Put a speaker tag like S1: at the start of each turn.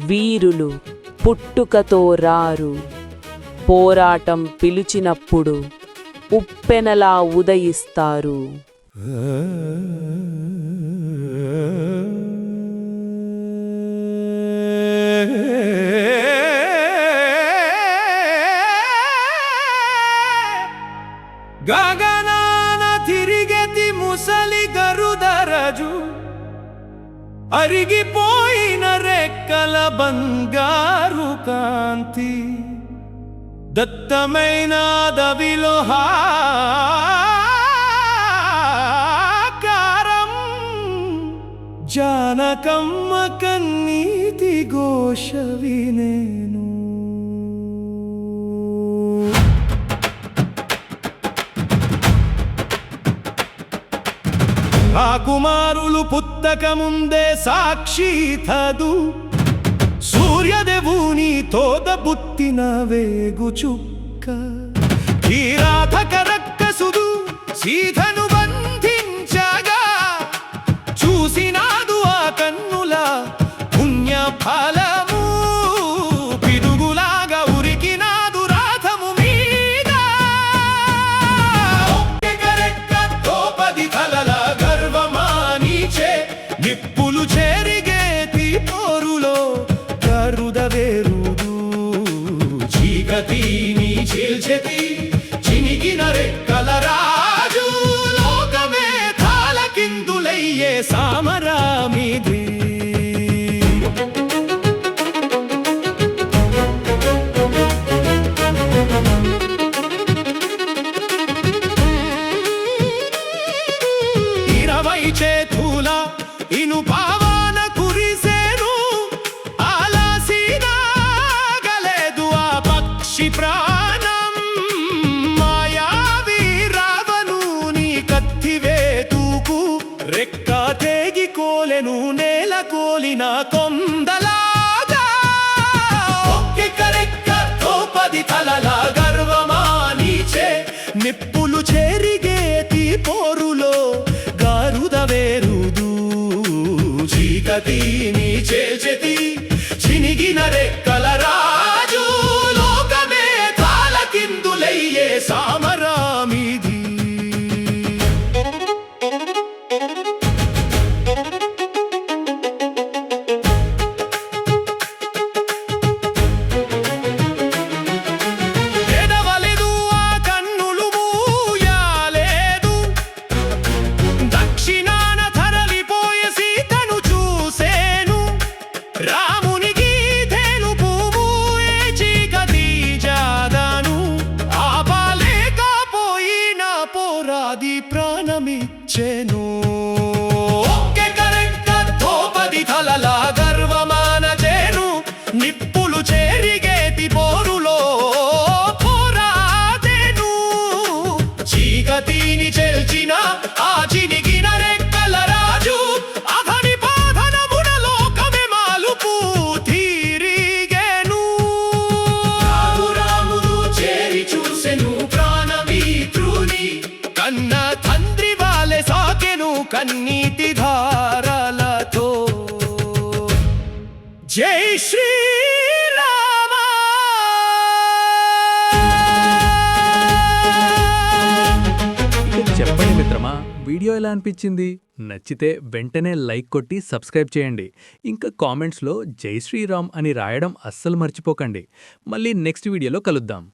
S1: వీరులు పుట్టుకతో రారు, పోరాటం పిలిచినప్పుడు ఉప్పెనలా ఉదయిస్తారు.
S2: గగనాన తిరిగెతి ముసలి గరుదరజు, అరిగిపోయిన రెక్కల బంగారు కాంతి, దత్తమైన దవిలో హాకారం, జానకమ్మ కన్నీటి ఘోష వినేను. ఆ కుమారులు పుట్టక ముందే సాక్షి తదు, సూర్యదేవుని తోద బుత్తిన వేగు చుక్క, కిరాతక రక్కసుడు సీతను బంధించగా, చూసినాదు ఆ కన్నుల పుణ్య ఫలము, పిడుగులాగా ఉరికినాదు రాధము మీద. తోపది తలల గర్వమానిచే, నిప్పులు చెరిగేతి పోరులో గరుదవేరుదు, చీకటిని చీల్చెతి చినిగిన రెక్కల రాజు, లోకమే తాళకిందులయ్యే సామరామిది. చేతుల ఇను పావాన కురిసేను, ఆలాసినాగలేదు ఆ పక్షి ప్రాణం, మాయావి రావణుని కత్తివేతుకు రెక్క తెగి కోలెను నేల కోలిన కొందలాగా. ఒక్కొక్క రెక్క తోపది తలల గర్వమానిచే, నిప్పులు చెరిగేతి పోరులో వేరుదు, చీకటిని చేల్చెతి చినిగిన రెక్కల రాజు, లోకమే తాళకిందులయ్యే సామరామిది. ఎడవలేదు ఆ కన్నులు మూయాలేదు, దక్షిణాన తరలిపోయే సీతను చూసేను, రామునికి తెలుపుము ఏ చీకటి జాదను, ఆపలేకపోయిన పోరాది ప్రాణమిచ్చెను. ఒక్కొక్క రెక్క తోపది తలల గర్వమానచేను, నిప్పులు చెరిగేతి పోరులో పోరాడెను, చీకటిని చెల్చిన ఆ చినిగిన రెక్కల రాజు, అతని పాదనమున లోకమే మాలుపు తీరిగెను. రాముడు చేరి చూసెను ప్రాణమిత్రుని, కన్న తండ్రి వాలె సాకెను కన్నీటి ధారలతో. జై శ్రీరామ.
S3: చెప్పండి మిత్రమా, వీడియో ఎలా అనిపించింది? నచ్చితే వెంటనే లైక్ కొట్టి సబ్స్క్రైబ్ చేయండి. ఇంకా కామెంట్స్లో జై శ్రీరామ్ అని రాయడం అస్సలు మర్చిపోకండి. మళ్ళీ నెక్స్ట్ వీడియోలో కలుద్దాం.